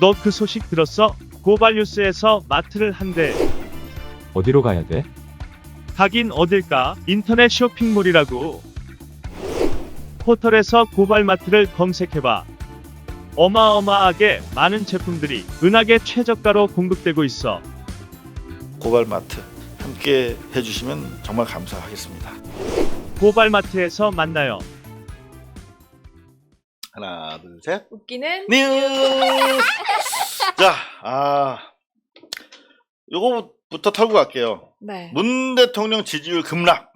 너 그 소식 들었어? 고발뉴스에서 마트를 한대. 어디로 가야 돼? 가긴 어딜까? 인터넷 쇼핑몰이라고. 포털에서 고발마트를 검색해봐. 어마어마하게 많은 제품들이 은하계 최저가로 공급되고 있어. 고발마트 함께 해주시면 정말 감사하겠습니다. 고발마트에서 만나요. 하나, 둘, 셋. 웃기는 뉴스. 자, 요거부터 털고 갈게요. 네. 문 대통령 지지율 급락,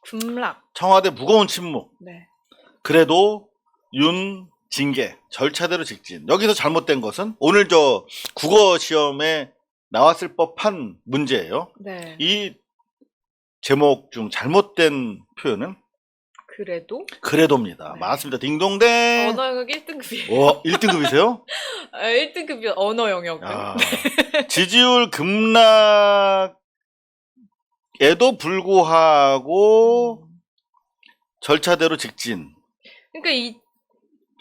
굼락. 청와대 무거운 침묵. 네. 그래도 윤 징계 절차대로 직진. 여기서 잘못된 것은 오늘 저 국어 시험에 나왔을 법한 문제예요. 네. 이 제목 중 잘못된 표현은 그래도입니다. 네. 맞습니다. 딩동댕. 언어 영역 1등급이에요. 와, 1등급이세요? 1등급이 언어 영역은. 야, 지지율 급락에도 불구하고 절차대로 직진. 그러니까 이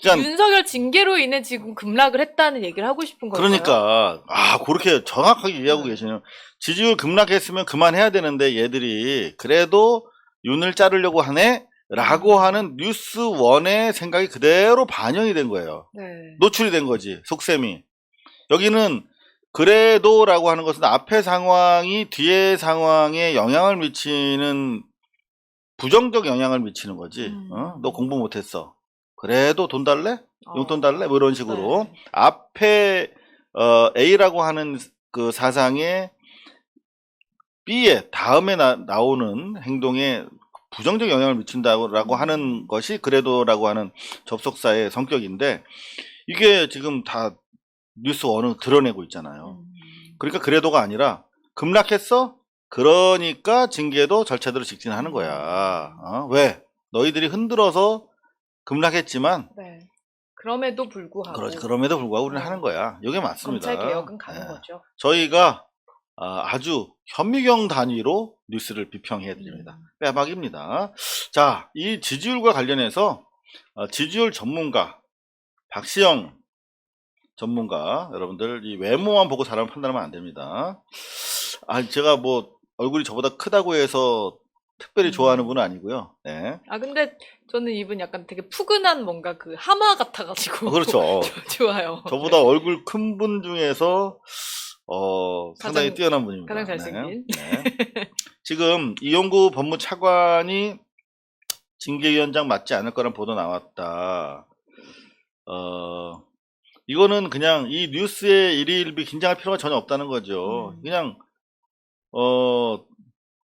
그러니까, 윤석열 징계로 인해 지금 급락을 했다는 얘기를 하고 싶은 거예요. 그러니까 그렇게 정확하게 이해하고 네. 계시네요. 지지율 급락했으면 그만해야 되는데 얘들이 그래도 윤을 자르려고 하네? 라고 하는 뉴스원의 생각이 그대로 반영이 된 거예요. 네. 노출이 된 거지, 속셈이. 여기는 그래도라고 하는 것은 앞의 상황이 뒤의 상황에 영향을 미치는 부정적 영향을 미치는 거지. 너 공부 못했어. 그래도 돈 달래? 용돈 달래? 뭐 이런 식으로. 네. 앞에 A라고 하는 그 사상에 B에 다음에 나오는 행동에 부정적 영향을 미친다고 하는 것이 그래도라고 하는 접속사의 성격인데, 이게 지금 다 뉴스원은 드러내고 있잖아요. 그러니까 그래도가 아니라 급락했어? 그러니까 징계도 절차대로 직진하는 거야. 왜? 너희들이 흔들어서 급락했지만, 네. 그럼에도 불구하고. 그렇지. 그럼에도 불구하고 우리는 하는 거야. 이게 맞습니다. 검찰 개혁은 가는 예. 거죠. 저희가 아주 현미경 단위로 뉴스를 비평해 드립니다. 빼박입니다. 자, 이 지지율과 관련해서 지지율 전문가 박시영 전문가, 여러분들 이 외모만 보고 사람 판단하면 안 됩니다. 제가 뭐 얼굴이 저보다 크다고 해서 특별히 좋아하는 분은 아니고요. 네. 근데 저는 이분 약간 되게 푸근한 뭔가 그 하마 같아가지고. 그렇죠. 좋아요. 저보다 얼굴 큰 분 중에서 상당히 가장- 뛰어난 분입니다. 가장 잘생긴. 네. 지금 이용구 법무차관이 징계위원장 맞지 않을 거란 보도 나왔다. 이거는 그냥 이 뉴스에 일일비 긴장할 필요가 전혀 없다는 거죠. 그냥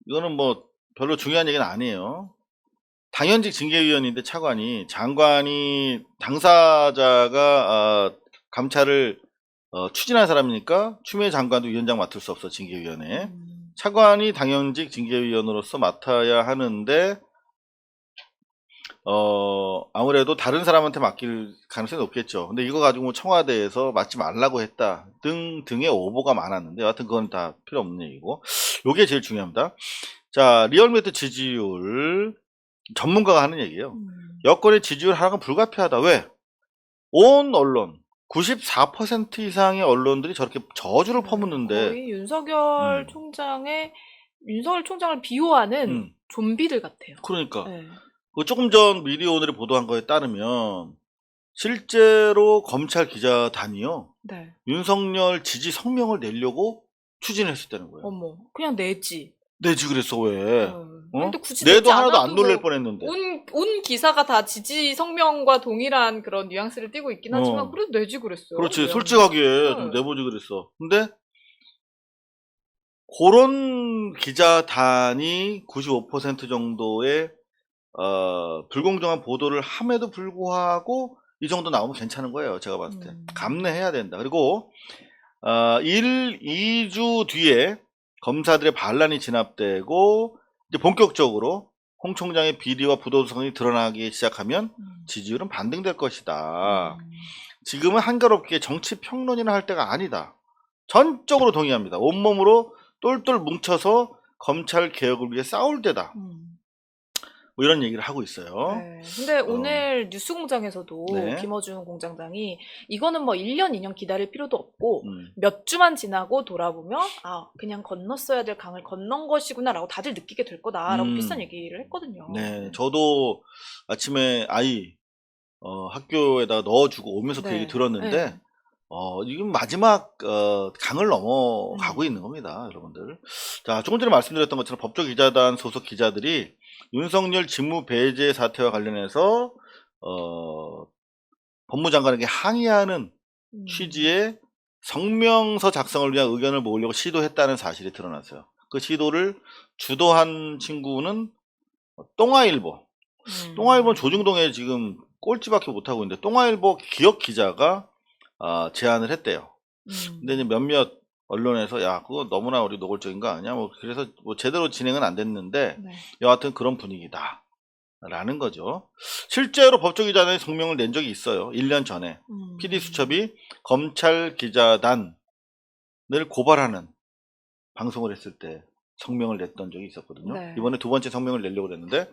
이거는 뭐 별로 중요한 얘기는 아니에요. 당연직 징계위원인데 차관이, 장관이 당사자가 감찰을 추진한 사람이니까 추미애 장관도 위원장 맡을 수 없어, 징계위원회. 차관이 당연직 징계위원으로서 맡아야 하는데 아무래도 다른 사람한테 맡길 가능성이 높겠죠. 근데 이거 가지고 뭐 청와대에서 맡지 말라고 했다 등등의 오보가 많았는데, 여하튼 그건 다 필요 없는 얘기고, 요게 제일 중요합니다. 자, 리얼미터 지지율 전문가가 하는 얘기예요. 여권의 지지율 하락은 불가피하다. 왜? 온 언론 94% 이상의 언론들이 저렇게 저주를 퍼붓는데, 거의 윤석열 총장을 비호하는 좀비들 같아요. 그러니까 네. 조금 전 미디어 오늘이 보도한 거에 따르면 실제로 검찰 기자단이요, 네. 윤석열 지지 성명을 내려고 추진했었다는 거예요. 어머, 그냥 내지. 내지 그랬어. 왜? 근데 굳이 내도 내지 하나도 안 않아도 놀랄 뭐 뻔했는데. 온 기사가 다 지지 성명과 동일한 그런 뉘앙스를 띠고 있긴 하지만 그래도 내지 그랬어요. 그렇지. 왜? 솔직하게 좀 내보지 그랬어. 근데 그런 기자단이 95% 정도의 불공정한 보도를 함에도 불구하고 이 정도 나오면 괜찮은 거예요. 제가 봤을 때. 감내해야 된다. 그리고 2주 뒤에 검사들의 반란이 진압되고 이제 본격적으로 홍 총장의 비리와 부도덕성이 드러나기 시작하면 지지율은 반등될 것이다. 지금은 한가롭게 정치 평론이나 할 때가 아니다. 전적으로 동의합니다. 온몸으로 똘똘 뭉쳐서 검찰 개혁을 위해 싸울 때다. 뭐 이런 얘기를 하고 있어요. 네. 근데 오늘 뉴스공장에서도 네. 김어준 공장장이 이거는 뭐 1년, 2년 기다릴 필요도 없고 음. 몇 주만 지나고 돌아보면 아 그냥 건넜어야 될 강을 건넌 것이구나라고 다들 느끼게 될 거다라고 비슷한 얘기를 했거든요. 네, 저도 아침에 아이 학교에다 넣어주고 오면서 그 네. 얘기 들었는데 네. 지금 마지막 강을 넘어가고 있는 겁니다, 여러분들. 자, 조금 전에 말씀드렸던 것처럼 법조기자단 소속 기자들이 윤석열 직무 배제 사태와 관련해서 법무장관에게 항의하는 취지의 성명서 작성을 위한 의견을 모으려고 시도했다는 사실이 드러났어요. 그 시도를 주도한 친구는 똥아일보. 똥아일보는 조중동에 지금 꼴찌밖에 못하고 있는데 똥아일보 기업 기자가 제안을 했대요. 근데 이제 몇몇 언론에서 야 그거 너무나 우리 노골적인 거 아니야? 뭐 그래서 뭐 제대로 진행은 안 됐는데 네. 여하튼 그런 분위기다. 라는 거죠. 실제로 법조기자단이 성명을 낸 적이 있어요. 1년 전에 PD수첩이 검찰 기자단을 고발하는 방송을 했을 때 성명을 냈던 적이 있었거든요. 네. 이번에 두 번째 성명을 내려고 그랬는데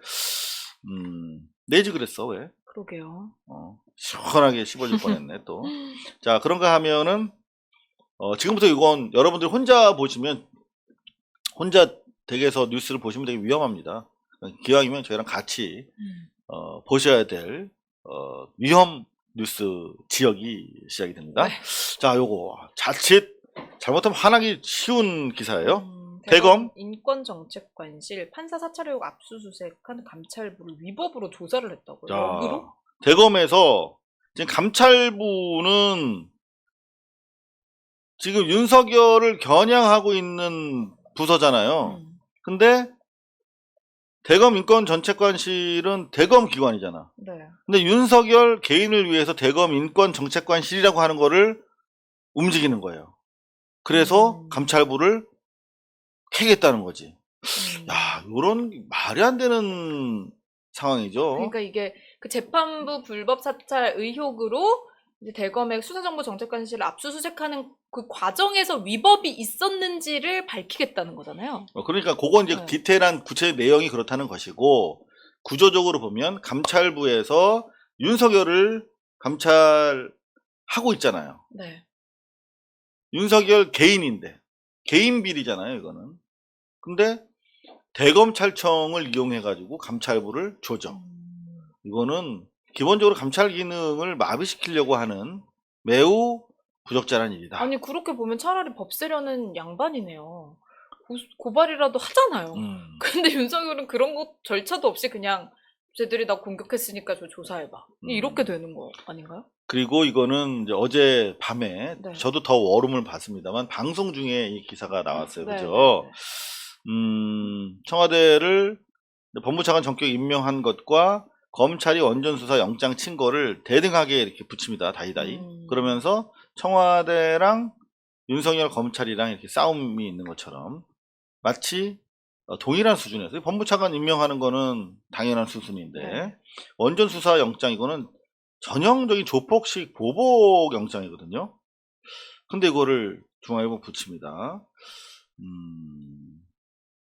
내지 그랬어. 왜? 그러게요. 시원하게 씹어질 뻔했네 또. 자, 그런가 하면은 지금부터 이건 여러분들 혼자 보시면 혼자 댁에서 뉴스를 보시면 되게 위험합니다. 기왕이면 저희랑 같이 보셔야 될 위험 뉴스 지역이 시작이 됩니다. 네. 자, 요거 자칫 잘못하면 화나기 쉬운 기사예요. 대검 인권정책관실 판사 사찰 의혹 압수수색한 감찰부를 위법으로 조사를 했다고요. 역으로? 대검에서 지금 감찰부는 지금 윤석열을 겨냥하고 있는 부서잖아요. 근데 대검 인권정책관실은 대검 기관이잖아. 네. 근데 윤석열 개인을 위해서 대검 인권정책관실이라고 하는 거를 움직이는 거예요. 그래서 감찰부를 캐겠다는 거지. 야, 이런 말이 안 되는 상황이죠. 그러니까 이게 그 재판부 불법 사찰 의혹으로 이제 대검의 수사정보정책관실을 압수수색하는 그 과정에서 위법이 있었는지를 밝히겠다는 거잖아요. 그러니까 그건 이제 네. 디테일한 구체 내용이 그렇다는 것이고 구조적으로 보면 감찰부에서 윤석열을 감찰하고 있잖아요. 네. 윤석열 개인인데 개인 비리잖아요, 이거는. 근데 대검찰청을 이용해가지고 감찰부를 조정. 이거는 기본적으로 감찰 기능을 마비시키려고 하는 매우 부적절한 일이다. 아니 그렇게 보면 차라리 법세려는 양반이네요. 고발이라도 하잖아요. 근데 윤석열은 그런 거 절차도 없이 그냥 쟤들이 나 공격했으니까 저 조사해봐. 이렇게 되는 거 아닌가요? 그리고 이거는 이제 어제 밤에 네. 저도 더 워름을 봤습니다만 방송 중에 이 기사가 나왔어요. 네, 그죠? 네, 네. 청와대를 법무차관 전격 임명한 것과 검찰이 원전수사 영장 친 거를 대등하게 이렇게 붙입니다. 다이다이. 그러면서 청와대랑 윤석열 검찰이랑 이렇게 싸움이 있는 것처럼 마치 동일한 수준에서 법무차관 임명하는 거는 당연한 수순인데 네. 원전수사 영장 이거는 전형적인 조폭식 보복 영장이거든요. 근데 이거를 중앙일보 붙입니다.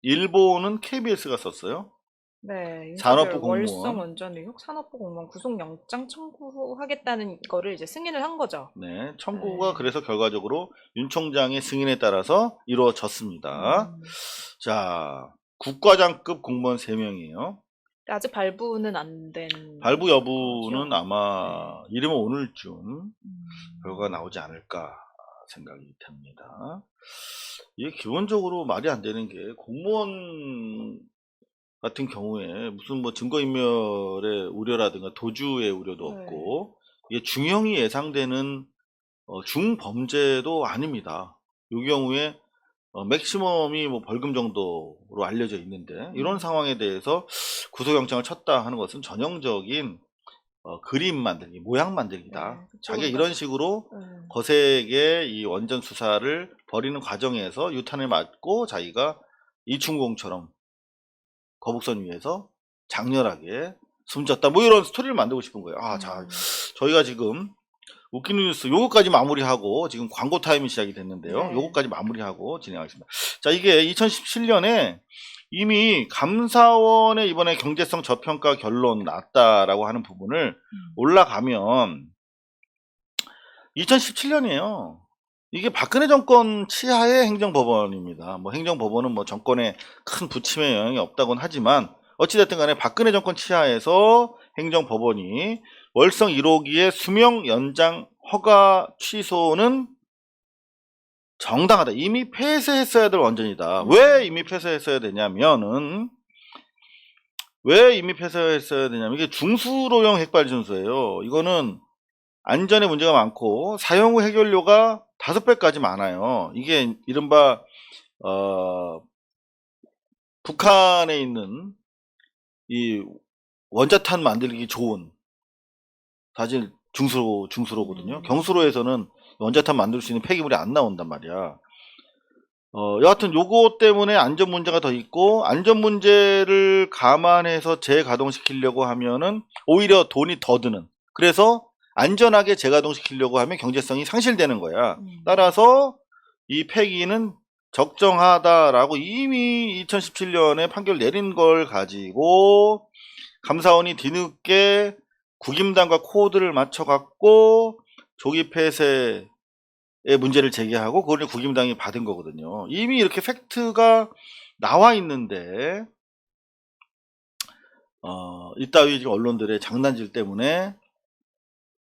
일본은 KBS가 썼어요. 네, 산업부 윤석열 공무원. 월성 원전 의혹 산업부 공무원 구속영장 청구하겠다는 거를 이제 승인을 한 거죠. 네, 청구가 네. 그래서 결과적으로 윤 총장의 승인에 따라서 이루어졌습니다. 자, 국과장급 공무원 3명이에요. 아직 발부는 안 된. 발부 여부는 거죠? 아마 이르면 오늘쯤 결과가 나오지 않을까 생각이 됩니다. 이게 기본적으로 말이 안 되는 게 공무원 같은 경우에 무슨 뭐 증거인멸의 우려라든가 도주의 우려도 네. 없고 이게 중형이 예상되는 중범죄도 아닙니다. 이 경우에 맥시멈이 뭐 벌금 정도로 알려져 있는데 이런 상황에 대해서 구속영장을 쳤다 하는 것은 전형적인 그림 만들기, 모양 만들기다. 네, 그쵸. 자기가 이런 식으로 네. 거세게 이 원전 수사를 벌이는 과정에서 유탄을 맞고 자기가 이충공처럼 거북선 위에서 장렬하게 숨졌다. 뭐 이런 스토리를 만들고 싶은 거예요. 자, 저희가 지금 웃기는 뉴스 요거까지 마무리하고 지금 광고 타임이 시작이 됐는데요. 네. 요거까지 마무리하고 진행하겠습니다. 자, 이게 2017년에 이미 감사원의 이번에 경제성 저평가 결론 났다라고 하는 부분을 올라가면 2017년이에요. 이게 박근혜 정권 치하의 행정법원입니다. 뭐 행정법원은 뭐 정권에 큰 부침의 영향이 없다고는 하지만 어찌됐든 간에 박근혜 정권 치하에서 행정법원이 월성 1호기의 수명 연장 허가 취소는 정당하다. 이미 폐쇄했어야 될 원전이다. 왜 이미 폐쇄했어야 되냐면은 이게 중수로용 핵발전소예요. 이거는 안전에 문제가 많고 사용 후 해결료가 5배까지 많아요. 이게 이른바 북한에 있는 이 원자탄 만들기 좋은 사실 중수로거든요. 경수로에서는 원자탄 만들 수 있는 폐기물이 안 나온단 말이야. 여하튼 요거 때문에 안전 문제가 더 있고 안전 문제를 감안해서 재가동시키려고 하면은 오히려 돈이 더 드는. 그래서 안전하게 재가동시키려고 하면 경제성이 상실되는 거야. 따라서 이 폐기는 적정하다라고 이미 2017년에 판결 내린 걸 가지고 감사원이 뒤늦게 국임당과 코드를 맞춰갖고 조기 폐쇄의 문제를 제기하고 그걸 국임당이 받은 거거든요. 이미 이렇게 팩트가 나와 있는데 이따위 지금 언론들의 장난질 때문에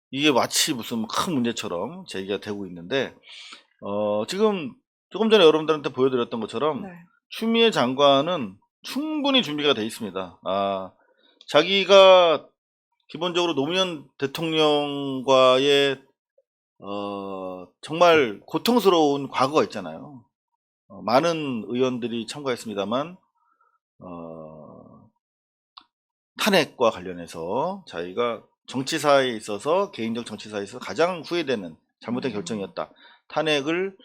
이게 마치 무슨 큰 문제처럼 제기가 되고 있는데 지금 조금 전에 여러분들한테 보여드렸던 것처럼 네. 추미애 장관은 충분히 준비가 돼 있습니다. 자기가 기본적으로 노무현 대통령과의 정말 고통스러운 과거가 있잖아요. 많은 의원들이 참가했습니다만 탄핵과 관련해서 자기가 정치사에 있어서 개인적 정치사에 있어서 가장 후회되는 잘못된 결정이었다. 탄핵을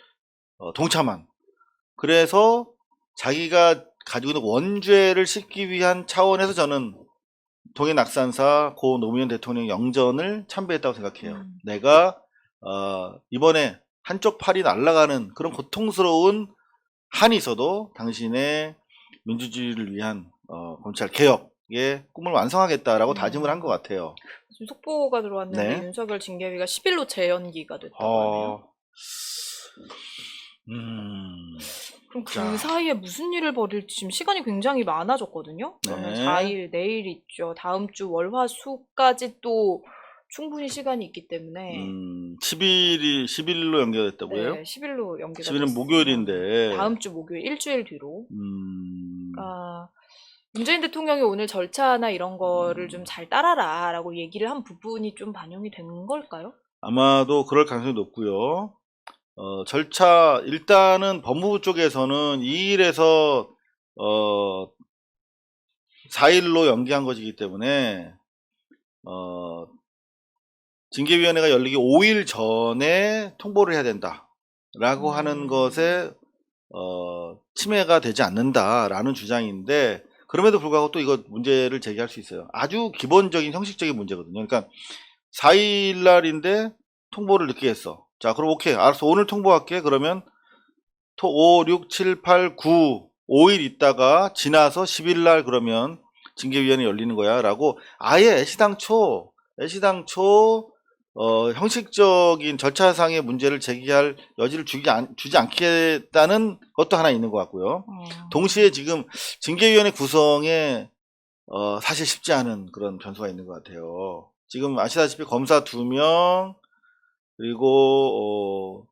동참한. 그래서 자기가 가지고 있는 원죄를 씻기 위한 차원에서 저는 동해 낙산사 고 노무현 대통령 영전을 참배했다고 생각해요. 내가 이번에 한쪽 팔이 날아가는 그런 고통스러운 한이 있어도 당신의 민주주의를 위한 검찰 개혁의 꿈을 완성하겠다라고 다짐을 한 것 같아요. 지금 속보가 들어왔는데 네. 윤석열 징계위가 10일로 재연기가 됐다고 하네요. 그럼 그 자. 사이에 무슨 일을 벌일지 지금 시간이 굉장히 많아졌거든요. 그러면 네. 4일 내일 있죠. 다음 주 월화수까지 또 충분히 시간이 있기 때문에 10일로 연결됐다고요? 네, 10일로 연기가 10일은 됐습니다. 목요일인데. 다음 주 목요일 일주일 뒤로. 음, 그러니까 문재인 대통령이 오늘 절차나 이런 거를 좀 잘 따라라라고 얘기를 한 부분이 좀 반영이 된 걸까요? 아마도 그럴 가능성이 높고요. 절차 일단은 법무부 쪽에서는 2일에서 4일로 연기한 것이기 때문에 징계위원회가 열리기 5일 전에 통보를 해야 된다라고 하는 것에 침해가 되지 않는다라는 주장인데 그럼에도 불구하고 또 이거 문제를 제기할 수 있어요. 아주 기본적인 형식적인 문제거든요. 그러니까 4일 날인데 통보를 늦게 했어. 자, 그럼 오케이. 알았어. 오늘 통보할게. 그러면 5, 6, 7, 8, 9, 5일 있다가 지나서 10일 날 그러면 징계위원회 열리는 거야. 라고 아예 애시당초 형식적인 절차상의 문제를 제기할 여지를 주지 않겠다는 것도 하나 있는 것 같고요. 동시에 지금 징계위원회 구성에 사실 쉽지 않은 그런 변수가 있는 것 같아요. 지금 아시다시피 검사 2명 그리고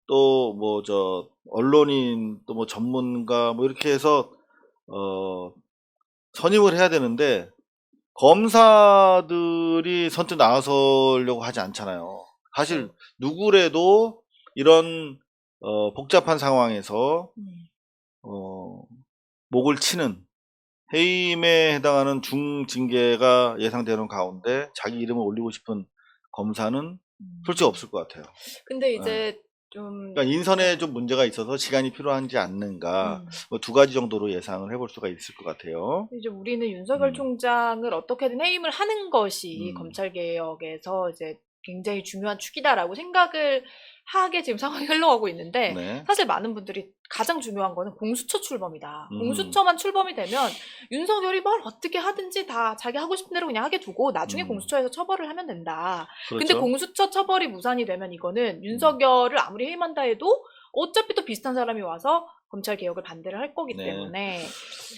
또 뭐 언론인 또 뭐 전문가 뭐 이렇게 해서 선임을 해야 되는데 검사들이 선뜻 나서려고 하지 않잖아요. 사실 누구래도 이런 복잡한 상황에서 목을 치는 해임에 해당하는 중징계가 예상되는 가운데 자기 이름을 올리고 싶은 검사는 솔직히 없을 것 같아요. 근데 이제 좀 그러니까 인선에 좀 문제가 있어서 시간이 필요한지 않는가 뭐 2가지 정도로 예상을 해볼 수가 있을 것 같아요. 이제 우리는 윤석열 총장을 어떻게든 해임을 하는 것이 음. 검찰 개혁에서 이제 굉장히 중요한 축이다라고 생각을 하게 지금 상황이 흘러가고 있는데 네. 사실 많은 분들이 가장 중요한 거는 공수처 출범이다. 음. 공수처만 출범이 되면 윤석열이 뭘 어떻게 하든지 다 자기 하고 싶은 대로 그냥 하게 두고 나중에 공수처에서 처벌을 하면 된다. 그렇죠. 근데 공수처 처벌이 무산이 되면 이거는 윤석열을 아무리 해임한다 해도 어차피 또 비슷한 사람이 와서 검찰 개혁을 반대를 할 거기 네. 때문에.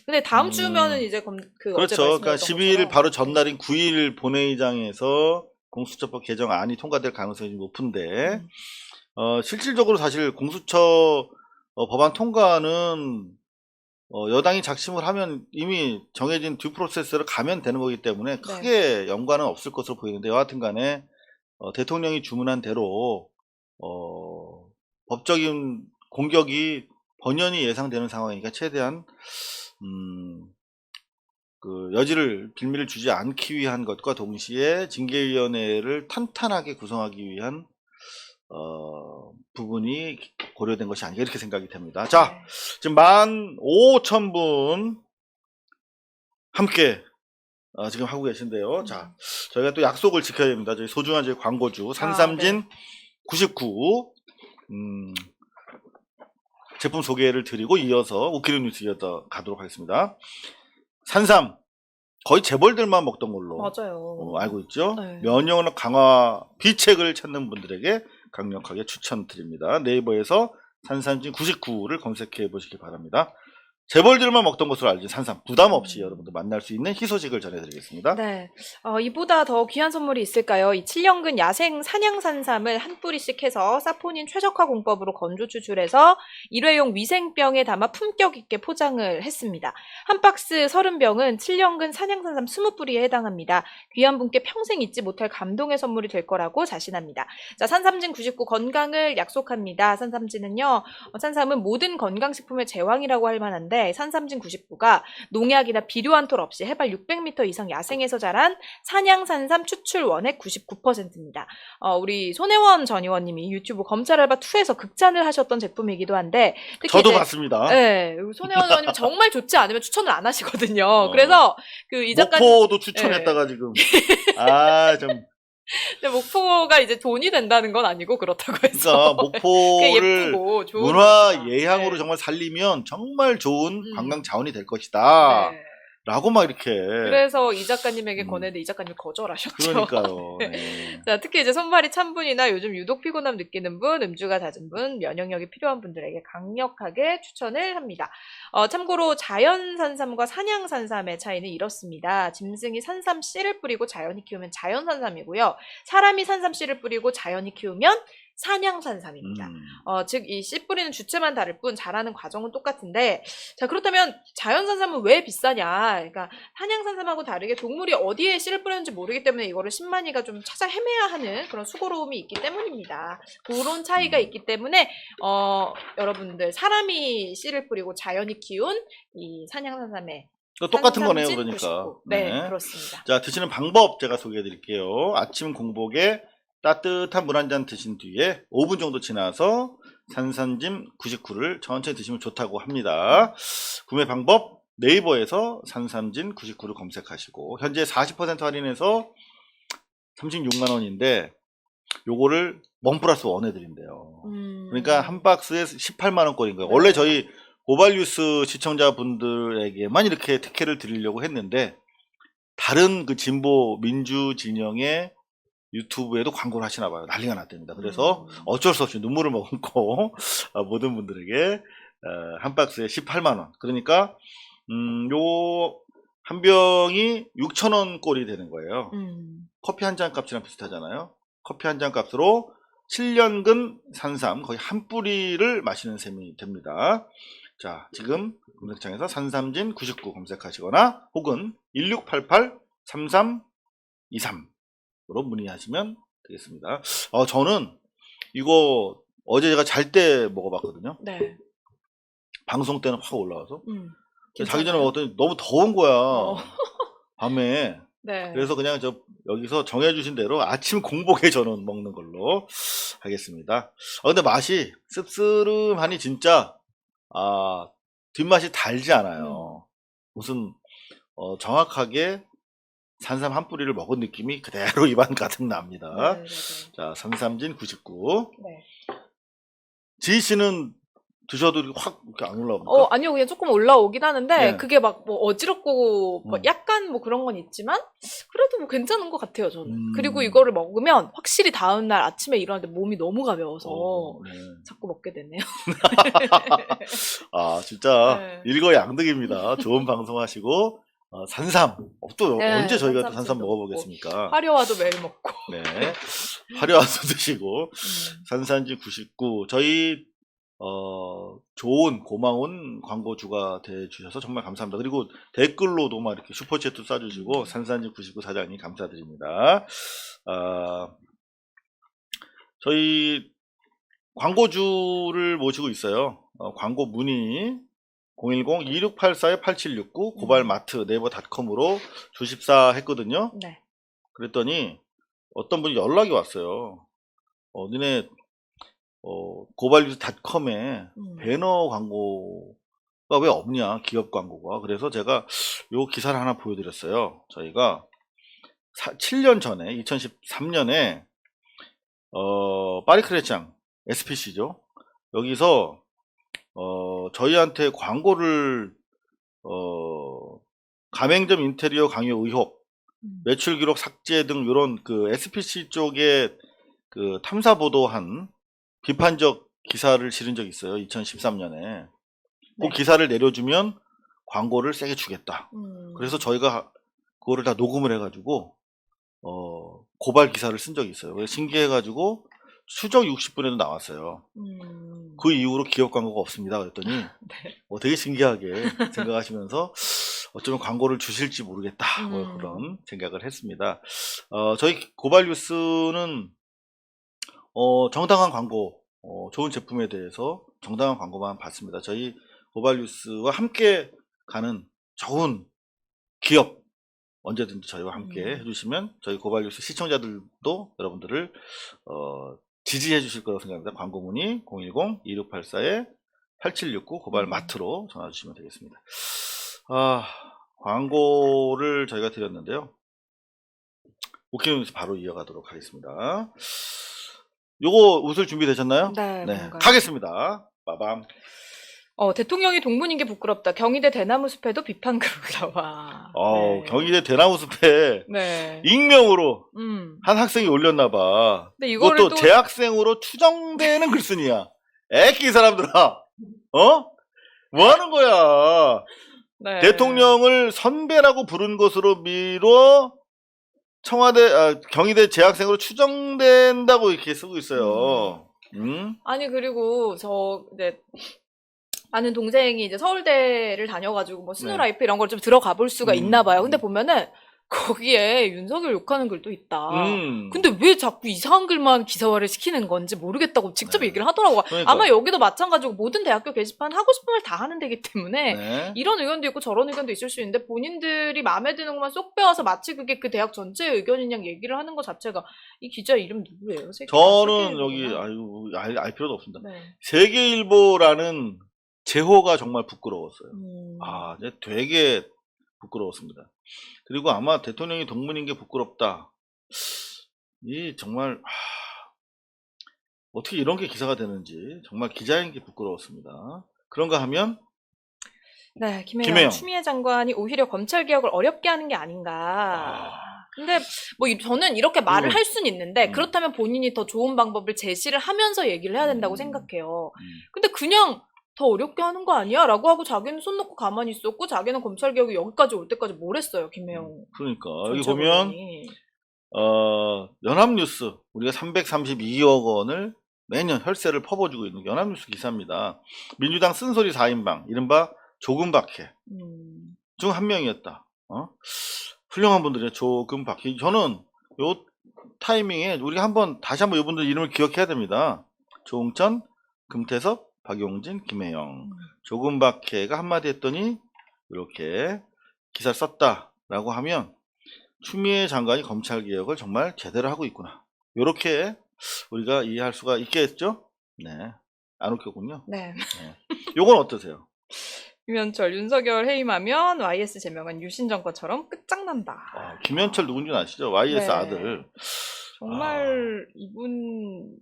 근데 다음 주면은 이제 어제 그렇죠. 그러니까 말씀드렸던 12일 것처럼 바로 전날인 9일 본회의장에서 공수처법 개정안이 통과될 가능성이 좀 높은데 실질적으로 사실 공수처 법안 통과는 여당이 작심을 하면 이미 정해진 듀 프로세스를 가면 되는 거기 때문에 크게 연관은 없을 것으로 보이는데 여하튼 간에 대통령이 주문한 대로 법적인 공격이 번연히 예상되는 상황이니까 최대한 그 여지를 빌미를 주지 않기 위한 것과 동시에 징계위원회를 탄탄하게 구성하기 위한 부분이 고려된 것이 아닌가 이렇게 생각이 됩니다. 자, 지금 15,000분 함께 지금 하고 계신데요. 자, 저희가 또 약속을 지켜야 됩니다. 저희 소중한 저희 광고주 산삼진 99 제품 소개를 드리고 이어서 웃기는 뉴스 이어서 가도록 하겠습니다. 산삼 거의 재벌들만 먹던 걸로 맞아요. 알고 있죠. 네. 면역력 강화 비책을 찾는 분들에게 강력하게 추천드립니다. 네이버에서 산삼진 99를 검색해 보시기 바랍니다. 재벌들만 먹던 것으로 알지 산삼 부담 없이 여러분들 만날 수 있는 희소식을 전해드리겠습니다. 네, 이보다 더 귀한 선물이 있을까요? 이 7년근 야생 산양산삼을 한 뿌리씩 해서 사포닌 최적화 공법으로 건조 추출해서 일회용 위생병에 담아 품격 있게 포장을 했습니다. 한 박스 30병은 7년근 산양산삼 20뿌리에 해당합니다. 귀한 분께 평생 잊지 못할 감동의 선물이 될 거라고 자신합니다. 자, 산삼진 99 건강을 약속합니다. 산삼진은요, 산삼은 모든 건강식품의 제왕이라고 할 만한데 산삼진 99가 농약이나 비료 한 톨 없이 해발 600m 이상 야생에서 자란 산양산삼 추출 원액 99%입니다. 우리 손혜원 전 의원님이 유튜브 검찰알바2에서 극찬을 하셨던 제품이기도 한데 저도 봤습니다. 네, 손혜원 의원님 정말 좋지 않으면 추천을 안 하시거든요. 그래서 그 이 작가님 목포도 추천했다가 지금 좀 근데 목포가 이제 돈이 된다는 건 아니고 그렇다고 해서 그러니까 목포를 예쁘고 좋은 문화 곳이다. 예향으로 정말 살리면 정말 좋은 관광 자원이 될 것이다. 네. 라고 막 이렇게. 그래서 이 작가님에게 권했는데 이 작가님이 거절하셨죠. 그러니까요. 네. 자, 특히 이제 손발이 찬 분이나 요즘 유독 피곤함 느끼는 분, 음주가 잦은 분, 면역력이 필요한 분들에게 강력하게 추천을 합니다. 참고로 자연산삼과 산양산삼의 차이는 이렇습니다. 짐승이 산삼 씨를 뿌리고 자연히 키우면 자연산삼이고요. 사람이 산삼 씨를 뿌리고 자연히 키우면 산양산삼입니다. 즉 이 씨 뿌리는 주체만 다를 뿐 자라는 과정은 똑같은데, 자, 그렇다면 자연산삼은 왜 비싸냐? 그러니까 산양산삼하고 다르게 동물이 어디에 씨를 뿌렸는지 모르기 때문에 이거를 신만이가 좀 찾아 헤매야 하는 그런 수고로움이 있기 때문입니다. 그런 차이가 있기 때문에 여러분들 사람이 씨를 뿌리고 자연히 키운 이 산양산삼의 똑같은 거네요, 산삼진 그러니까. 99. 네, 그렇습니다. 자, 드시는 방법 제가 소개해 드릴게요. 아침 공복에 따뜻한 물 한 잔 드신 뒤에 5분 정도 지나서 산삼진 99를 천천히 드시면 좋다고 합니다. 구매 방법 네이버에서 산삼진 99를 검색하시고 현재 40% 할인해서 36만 원인데 요거를 원 플러스 원 해드린대요. 그러니까 한 박스에 18만 원꼴인 거예요. 원래 저희 고발뉴스 시청자분들에게만 이렇게 특혜를 드리려고 했는데 다른 그 진보 민주 진영의 유튜브에도 광고를 하시나 봐요. 난리가 났답니다. 그래서 어쩔 수 없이 눈물을 머금고 모든 분들에게 한 박스에 18만 원. 그러니까 요 한 병이 6,000원 꼴이 되는 거예요. 커피 한 잔 값이랑 비슷하잖아요. 커피 한 잔 값으로 7년근 산삼 거의 한 뿌리를 마시는 셈이 됩니다. 자, 지금 검색창에서 산삼진 99 검색하시거나 혹은 1688-3323 으로 문의하시면 되겠습니다. 저는 이거 어제 제가 잘 때 먹어봤거든요. 네. 방송 때는 확 올라와서 자기 전에 괜찮아요? 먹었더니 너무 더운 거야. 밤에. 네. 그래서 그냥 여기서 정해주신 대로 아침 공복에 저는 먹는 걸로 하겠습니다. 근데 맛이 씁쓸하니 진짜 뒷맛이 달지 않아요. 무슨 정확하게 산삼 한 뿌리를 먹은 느낌이 그대로 입안 가득 납니다. 네. 자, 산삼진 99. 네. 지희 씨는 드셔도 이렇게 확 이렇게 안 올라옵니까? 아니요, 그냥 조금 올라오긴 하는데, 네. 그게 막 뭐 어지럽고, 뭐 음. 약간 뭐 그런 건 있지만, 그래도 뭐 괜찮은 것 같아요, 저는. 음. 그리고 이거를 먹으면 확실히 다음날 아침에 일어날 때 몸이 너무 가벼워서 네. 자꾸 먹게 되네요. 아, 진짜 네. 일거양득입니다. 좋은 방송하시고 산삼. 또 네, 언제 저희가 또 산삼찜도 산삼 먹고. 먹어보겠습니까? 화려와도 매일 먹고. 네. 화려와서 드시고 산산지 99. 저희 좋은 고마운 광고주가 돼주셔서 정말 감사합니다. 그리고 댓글로도 막 이렇게 슈퍼챗도 쏴주시고 산산지 99 사장님 감사드립니다. 저희 광고주를 모시고 있어요. 광고 문의 010-2684-8769 고발마트 네이버닷컴으로 주십사 했거든요. 네. 그랬더니 어떤 분이 연락이 왔어요. 니네 고발뉴스닷컴에 배너 광고가 왜 없냐, 기업 광고가. 그래서 제가 요 기사를 하나 보여드렸어요. 저희가 7년 전에 2013년에 파리크레짱 SPC죠. 여기서 저희한테 광고를 가맹점 인테리어 강요 의혹, 매출 기록 삭제 등 이런 그 SPC 쪽에 그 탐사 보도한 비판적 기사를 실은 적이 있어요. 2013년에. 그 네. 기사를 내려주면 광고를 세게 주겠다. 그래서 저희가 그거를 다 녹음을 해가지고 고발 기사를 쓴 적이 있어요. 그래서 신기해가지고 추적 60분에도 나왔어요. 그 이후로 기업 광고가 없습니다. 그랬더니 네. 되게 신기하게 생각하시면서 어쩌면 광고를 주실지 모르겠다. 뭐 그런 생각을 했습니다. 저희 고발 뉴스는 정당한 광고, 좋은 제품에 대해서 정당한 광고만 받습니다. 저희 고발 뉴스와 함께 가는 좋은 기업 언제든지 저희와 함께 해주시면 저희 고발 뉴스 시청자들도 여러분들을 지지해 주실 거라고 생각합니다. 광고 문의 010-2684-8769 고발 마트로 전화 주시면 되겠습니다. 광고를 저희가 드렸는데요. 오케이 뉴스 바로 이어가도록 하겠습니다. 요거 웃을 준비 되셨나요? 네, 뭔가요? 가겠습니다. 빠밤. 대통령이 동문인 게 부끄럽다. 경희대 대나무 숲에도 비판 글이 나와. 네. 경희대 대나무 숲에 네. 익명으로 음. 한 학생이 올렸나봐. 근데 이거를 그것도 또 재학생으로 추정되는 글쓴이야. 애끼 이 사람들아. 뭐 하는 거야? 네. 대통령을 선배라고 부른 것으로 미뤄 경희대 재학생으로 추정된다고 이렇게 쓰고 있어요. 아니 그리고 저 이제 아는 동생이 이제 서울대를 다녀가지고 뭐 스노라이프 이런 걸 좀 들어가 볼 수가 있나 봐요. 근데 보면은 거기에 윤석열 욕하는 글도 있다. 근데 왜 자꾸 이상한 글만 기사화를 시키는 건지 모르겠다고 직접 얘기를 하더라고요. 그러니까. 아마 여기도 마찬가지고 모든 대학교 게시판 하고 싶은 말 다 하는 데기 때문에 네. 이런 의견도 있고 저런 의견도 있을 수 있는데 본인들이 마음에 드는 것만 쏙 빼와서 마치 그게 그 대학 전체의 의견인 양 얘기를 하는 것 자체가 이 기자 이름 누구예요? 저는 여기 알 필요도 없습니다. 네. 세계일보라는 제호가 정말 부끄러웠어요. 이제 되게 부끄러웠습니다. 그리고 아마 대통령이 동문인 게 부끄럽다. 이 정말 어떻게 이런 게 기사가 되는지 정말 기자인 게 부끄러웠습니다. 그런가 하면 네, 김혜영. 김혜영 추미애 장관이 오히려 검찰 개혁을 어렵게 하는 게 아닌가. 근데 뭐 저는 이렇게 말을 할 수는 있는데 그렇다면 본인이 더 좋은 방법을 제시를 하면서 얘기를 해야 된다고 생각해요. 근데 그냥 더 어렵게 하는 거 아니야? 라고 하고 자기는 손 놓고 가만히 있었고 자기는 검찰 개혁이 여기까지 올 때까지 뭘 했어요, 김혜영. 그러니까 여기 보면 연합뉴스 우리가 332억 원을 매년 혈세를 퍼부어주고 있는 연합뉴스 기사입니다. 민주당 쓴소리 4인방 이른바 조금박해 중 한 명이었다. 훌륭한 분들이에요. 조금박해. 저는 요 타이밍에 우리가 다시 한번 이분들 이름을 기억해야 됩니다. 조응천, 금태섭, 박용진, 김혜영. 조금박해가 한마디 했더니 이렇게 기사를 썼다라고 하면 추미애 장관이 검찰개혁을 정말 제대로 하고 있구나. 이렇게 우리가 이해할 수가 있겠죠? 네. 안 웃겼군요. 네. 요건 어떠세요? 김현철, 윤석열 해임하면 YS 제명한 유신 정권처럼 끝장난다. 김현철 누군지 아시죠? YS 네. 아들. 정말 이분은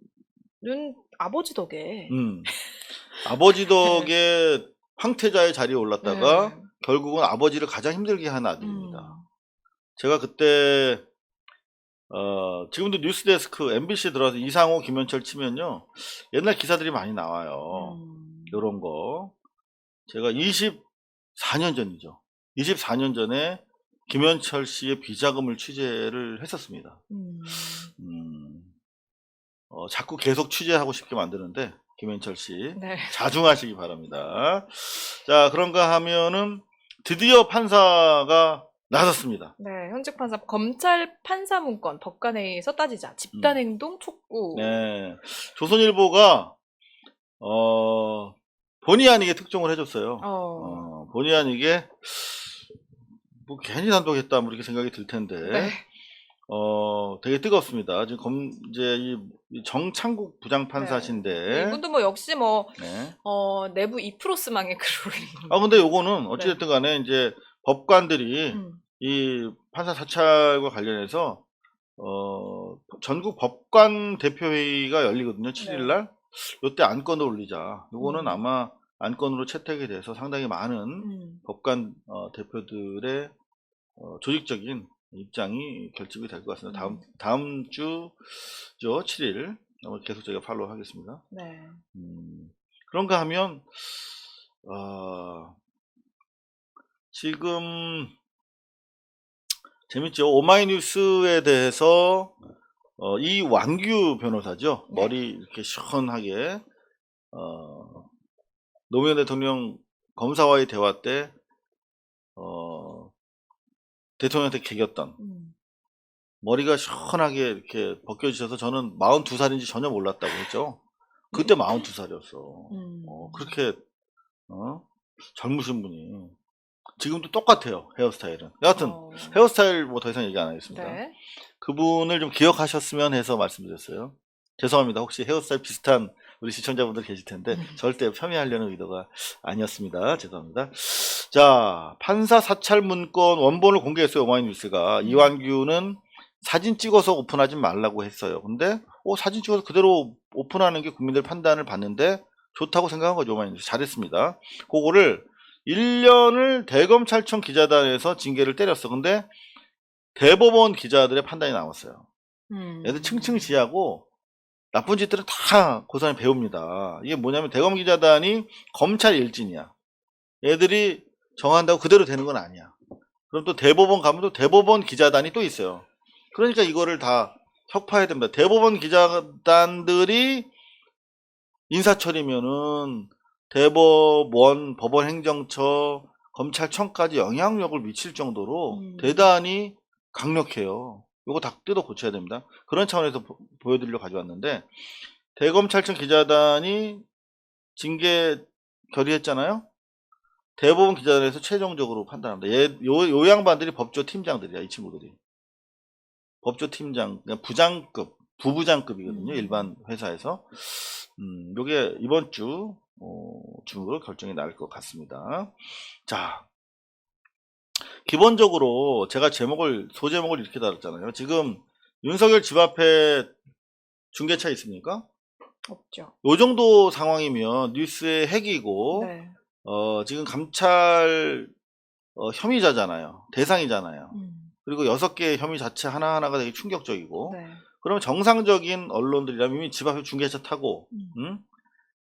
아버지 덕에 아버지 덕에 황태자의 자리에 올랐다가 네. 결국은 아버지를 가장 힘들게 한 아들입니다. 제가 그때 지금도 뉴스데스크 MBC 들어와서 이상호 김현철 치면요 옛날 기사들이 많이 나와요. 요런 거 제가 24년 전이죠. 24년 전에 김현철 씨의 비자금을 취재를 했었습니다. 자꾸 계속 취재하고 싶게 만드는데 김현철 씨 네. 자중하시기 바랍니다. 자, 그런가 하면은 드디어 판사가 나섰습니다. 네, 현직 판사 검찰 판사 문건 법관회의에서 따지자 집단행동 촉구. 네, 조선일보가 본의 아니게 특종을 해줬어요. 본의 아니게 뭐 괜히 단독했다 뭐 이렇게 생각이 들 텐데 네. 되게 뜨겁습니다. 지금 이제 이 정창국 부장판사신데 네. 이분도 뭐 역시 뭐 네. 내부 2%스망의 글을 올린 겁니다. 근데 요거는 어찌됐든 간에 이제 법관들이 이 판사 사찰과 관련해서 전국 법관 대표회의가 열리거든요. 7일날. 요때 안건을 올리자. 요거는 아마 안건으로 채택이 돼서 상당히 많은 법관 대표들의 조직적인 입장이 결집이 될 것 같습니다. 다음 주죠. 7일. 계속 저희가 팔로우 하겠습니다. 네. 그런가 하면 지금 재밌죠. 오마이뉴스에 대해서 이완규 변호사죠. 네. 머리 이렇게 시원하게 노무현 대통령 검사와의 대화 때 대통령한테 개겼던 머리가 시원하게 이렇게 벗겨지셔서 저는 42살인지 전혀 몰랐다고 했죠. 그때 42살이었어. 그렇게 젊으신 분이 지금도 똑같아요. 헤어스타일은. 여하튼 헤어스타일 뭐 더 이상 얘기 안 하겠습니다. 네. 그분을 좀 기억하셨으면 해서 말씀드렸어요. 죄송합니다. 혹시 헤어스타일 비슷한 우리 시청자분들 계실 텐데 절대 폄훼하려는 의도가 아니었습니다. 죄송합니다. 자, 판사 사찰 문건 원본을 공개했어요. 오마이뉴스가. 이완규는 사진 찍어서 오픈하지 말라고 했어요. 근데 사진 찍어서 그대로 오픈하는 게 국민들 판단을 받는데 좋다고 생각한 거죠. 오마이뉴스. 잘했습니다. 그거를 1년을 대검찰청 기자단에서 징계를 때렸어. 근데 대법원 기자들의 판단이 나왔어요. 애들 층층지하고 나쁜 짓들은 다 고사에 배웁니다. 이게 뭐냐면 대검 기자단이 검찰 일진이야. 애들이 정한다고 그대로 되는 건 아니야. 그럼 또 대법원 가면 또 대법원 기자단이 또 있어요. 그러니까 이거를 다 혁파해야 됩니다. 대법원 기자단들이 인사처리면은 대법원, 법원행정처, 검찰청까지 영향력을 미칠 정도로 대단히 강력해요. 이거 다 뜯어 고쳐야 됩니다. 그런 차원에서 보여드리려고 가져왔는데 대검찰청 기자단이 징계 결의했잖아요. 대법원 기자단에서 최종적으로 판단합니다. 요 양반들이 법조 팀장들이야. 이 친구들이. 법조 팀장, 그냥 부장급, 부부장급이거든요. 일반 회사에서. 요게 이번 주 중으로 결정이 날 것 같습니다. 자, 기본적으로 제가 소제목을 이렇게 달았잖아요. 지금 윤석열 집 앞에 중계차 있습니까? 없죠. 요 정도 상황이면 뉴스의 핵이고 네. 지금 감찰 혐의자잖아요. 대상이잖아요. 그리고 6개의 혐의 자체 하나하나가 되게 충격적이고 네. 그러면 정상적인 언론들이라면 이미 집 앞에 중계차 타고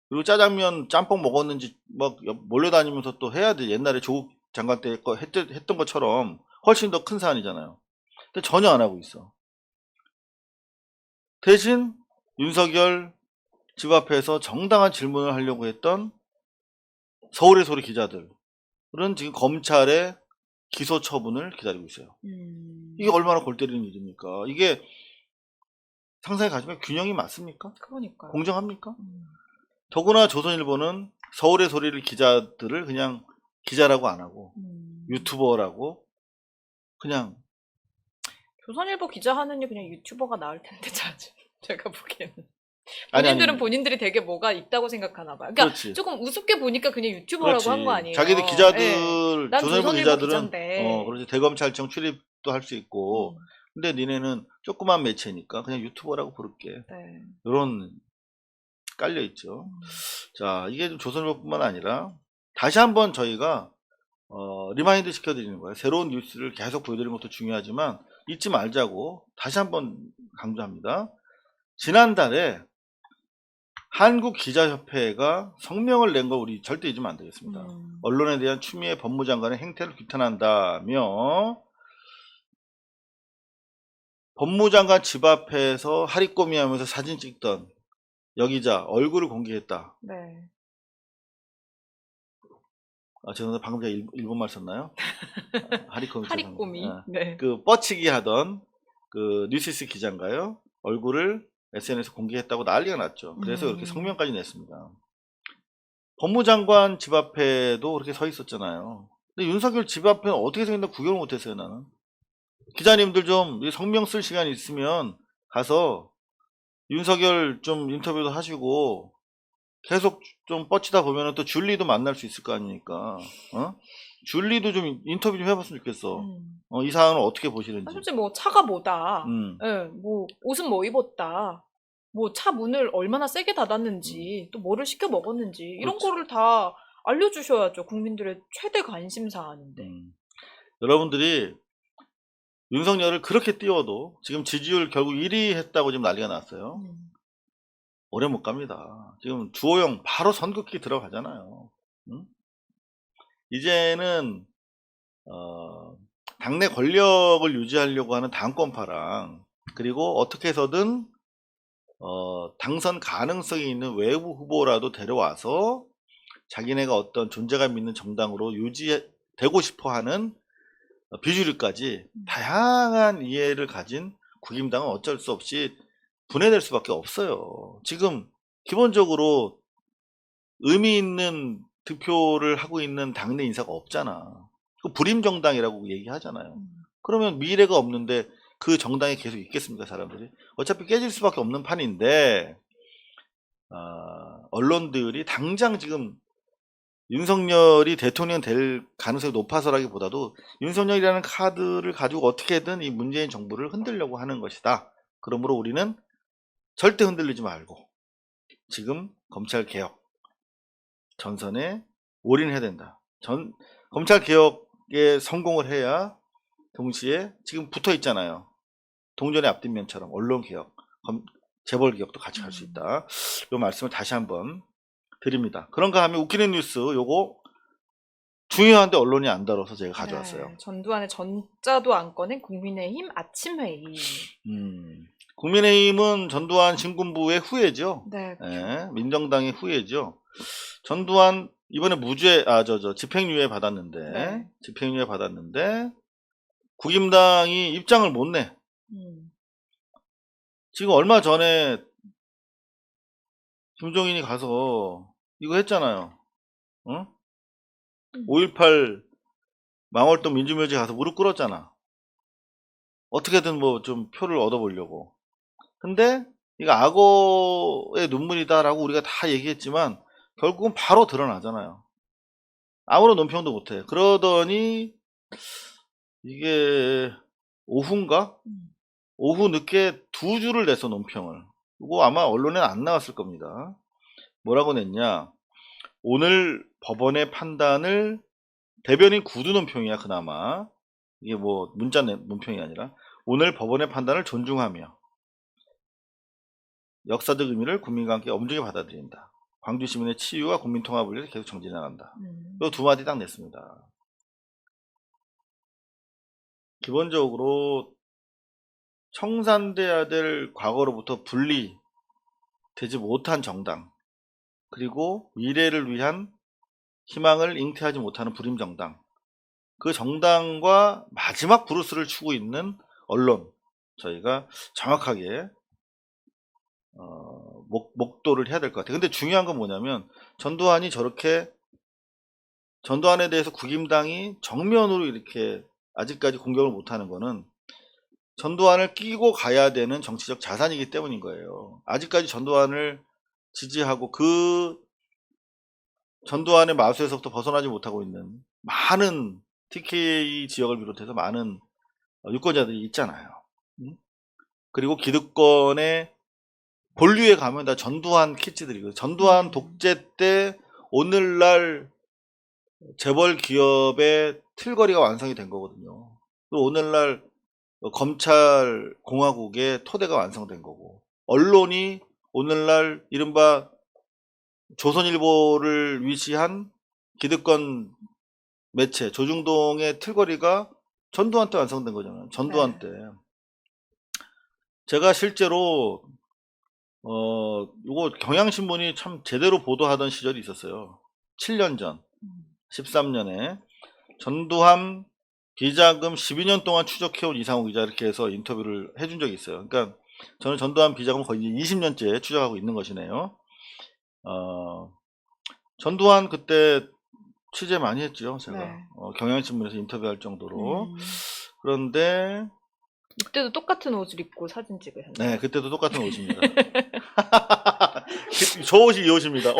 그리고 짜장면 짬뽕 먹었는지 막 몰려다니면서 또 해야 돼. 옛날에 조국 장관 때 했던 것처럼 훨씬 더 큰 사안이잖아요. 근데 전혀 안 하고 있어. 대신 윤석열 집 앞에서 정당한 질문을 하려고 했던 서울의 소리 기자들은 지금 검찰의 기소 처분을 기다리고 있어요. 이게 얼마나 골 때리는 일입니까? 이게 상상해 가시면 균형이 맞습니까? 그러니까요. 공정합니까? 더구나 조선일보는 서울의 소리를 기자들을 그냥 기자라고 안 하고 유튜버라고 그냥 조선일보 기자 하느니 그냥 유튜버가 나을 텐데 제가 보기에는. 본인들은 본인들이 되게 뭐가 있다고 생각하나 봐요. 그러니까 그렇지. 조금 우습게 보니까 그냥 유튜버라고 그렇지. 한 거 아니에요. 자기들 예. 기자들, 난 조선일보 조선일보 기자들은 기자인데. 그렇지. 대검찰청 출입도 할 수 있고. 음, 근데 니네는 조그만 매체니까 그냥 유튜버라고 부를게. 네. 이런 깔려 있죠. 음. 자, 이게 좀 조선일보뿐만 아니라 다시 한번 저희가 리마인드 시켜드리는 거예요. 새로운 뉴스를 계속 보여드리는 것도 중요하지만 잊지 말자고 다시 한번 강조합니다. 지난달에 한국기자협회가 성명을 낸 거 우리 절대 잊으면 안 되겠습니다. 언론에 대한 추미애 법무장관의 행태를 규탄한다며 법무장관 집 앞에서 하리꼬미 하면서 사진 찍던 여기자 얼굴을 공개했다. 네. 죄송합니다. 방금 제가 일본말 썼나요? 하리꼬미. 하리꼬미. 네. 그 뻗치기 하던 그 뉴시스 기자인가요? 얼굴을 SNS에 공개했다고 난리가 났죠. 그래서 이렇게 성명까지 냈습니다. 법무장관 집 앞에도 그렇게 서 있었잖아요. 근데 윤석열 집 앞에는 어떻게 생겼나 구경을 못했어요, 나는. 기자님들 좀 성명 쓸 시간 있으면 가서 윤석열 좀 인터뷰도 하시고 계속 좀 뻗치다 보면 또 줄리도 만날 수 있을 거 아닙니까? 줄리도 좀 인터뷰 좀 해봤으면 좋겠어. 이 사안을 어떻게 보시는지. 솔직히 뭐 차가 뭐다. 예, 뭐 옷은 뭐 입었다. 뭐 차 문을 얼마나 세게 닫았는지, 또 뭐를 시켜 먹었는지 이런 그렇지. 거를 다 알려주셔야죠. 국민들의 최대 관심 사안인데. 여러분들이 윤석열을 그렇게 띄워도 지금 지지율 결국 1위 했다고 지금 난리가 났어요. 오래 못 갑니다. 지금 주호영 바로 선긋기 들어가잖아요. 이제는 당내 권력을 유지하려고 하는 당권파랑 그리고 어떻게 해서든 당선 가능성이 있는 외부 후보라도 데려와서 자기네가 어떤 존재감 있는 정당으로 유지되고 싶어하는 비주류까지 다양한 이해를 가진 국힘당은 어쩔 수 없이 분해될 수밖에 없어요. 지금 기본적으로 의미 있는 득표를 하고 있는 당내 인사가 없잖아. 그 불임정당이라고 얘기하잖아요. 그러면 미래가 없는데 그 정당에 계속 있겠습니까, 사람들이? 어차피 깨질 수밖에 없는 판인데 언론들이 당장 지금 윤석열이 대통령 될 가능성이 높아서라기보다도 윤석열이라는 카드를 가지고 어떻게든 이 문재인 정부를 흔들려고 하는 것이다. 그러므로 우리는 절대 흔들리지 말고 지금 검찰개혁 전선에 올인해야 된다. 검찰개혁에 성공을 해야 동시에 지금 붙어 있잖아요. 동전의 앞뒷면처럼 언론개혁, 재벌개혁도 같이 갈 수 있다. 이 말씀을 다시 한번 드립니다. 그런가 하면 웃기는 뉴스 요거 중요한데 언론이 안 다뤄서 제가 가져왔어요. 네, 전두환의 전자도 안 꺼낸 국민의힘 아침회의. 국민의힘은 전두환 신군부의 후예죠. 네, 그렇죠. 네, 민정당의 후예죠. 전두환 이번에 무죄 집행유예 받았는데 네. 집행유예 받았는데 국힘당이 입장을 못 내. 지금 얼마 전에 김종인이 가서 이거 했잖아요. 5.18 망월동 민주묘지에 가서 무릎 꿇었잖아. 어떻게든 뭐 좀 표를 얻어보려고. 근데 이거 악어의 눈물이다라고 우리가 다 얘기했지만 결국은 바로 드러나잖아요. 아무런 논평도 못해. 그러더니 이게 오후인가? 오후 늦게 2주를 냈어, 논평을. 이거 아마 언론에는 안 나왔을 겁니다. 뭐라고 냈냐? 오늘 법원의 판단을 대변인 구두 논평이야, 그나마. 이게 뭐 문자 논평이 아니라 오늘 법원의 판단을 존중하며 역사적 의미를 국민과 함께 엄중히 받아들인다. 광주 시민의 치유와 국민 통합을 위해서 계속 정진해 나간다. 이 2마디 딱 냈습니다. 기본적으로 청산돼야 될 과거로부터 분리되지 못한 정당, 그리고 미래를 위한 희망을 잉태하지 못하는 불임정당, 그 정당과 마지막 브루스를 추고 있는 언론, 저희가 정확하게 목도를 해야 될 것 같아요. 근데 중요한 건 뭐냐면 전두환에 대해서 국힘당이 정면으로 이렇게 아직까지 공격을 못하는 거는 전두환을 끼고 가야 되는 정치적 자산이기 때문인 거예요. 아직까지 전두환을 지지하고 그 전두환의 마수에서부터 벗어나지 못하고 있는 많은 TK 지역을 비롯해서 많은 유권자들이 있잖아요. 그리고 기득권의 본류에 가면 다 전두환 키즈들이거든요. 전두환 독재 때 오늘날 재벌 기업의 틀거리가 완성이 된 거거든요. 그리고 오늘날 검찰 공화국의 토대가 완성된 거고, 언론이 오늘날 이른바 조선일보를 위시한 기득권 매체 조중동의 틀거리가 전두환 때 완성된 거잖아요. 전두환 때. 제가 실제로 이거 경향신문이 참 제대로 보도하던 시절이 있었어요. 7년 전 13년에 전두환 비자금 12년 동안 추적해온 이상호 기자, 이렇게 해서 인터뷰를 해준 적이 있어요. 그러니까 저는 전두환 비자금 거의 20년째 추적하고 있는 것이네요. 전두환 그때 취재 많이 했죠, 제가. 네. 경향신문에서 인터뷰할 정도로. 그런데 이때도 똑같은 옷을 입고 사진 찍으셨나요? 네, 그때도 똑같은 옷입니다. 저 옷이 이 옷입니다.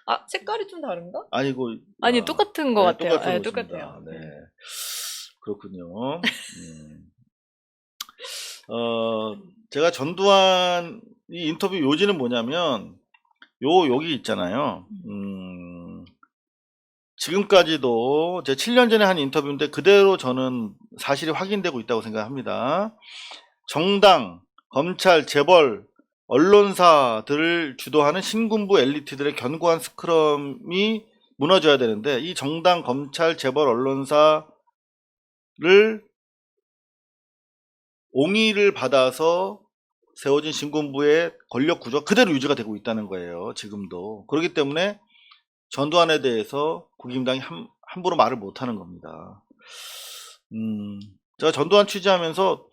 아, 색깔이 좀 다른가? 아니고. 아니, 똑같은 것 같아요. 똑같은 네, 옷입니다. 똑같아요. 네. 그렇군요. 제가 전두환 이 인터뷰 요지는 뭐냐면, 여기 있잖아요. 지금까지도 제 7년 전에 한 인터뷰인데 그대로 저는 사실이 확인되고 있다고 생각합니다. 정당, 검찰, 재벌, 언론사들을 주도하는 신군부 엘리트들의 견고한 스크럼이 무너져야 되는데, 이 정당, 검찰, 재벌, 언론사를 옹의를 받아서 세워진 신군부의 권력 구조가 그대로 유지가 되고 있다는 거예요. 지금도. 그렇기 때문에 전두환에 대해서 국힘당이 함부로 말을 못하는 겁니다. 제가 전두환 취재하면서,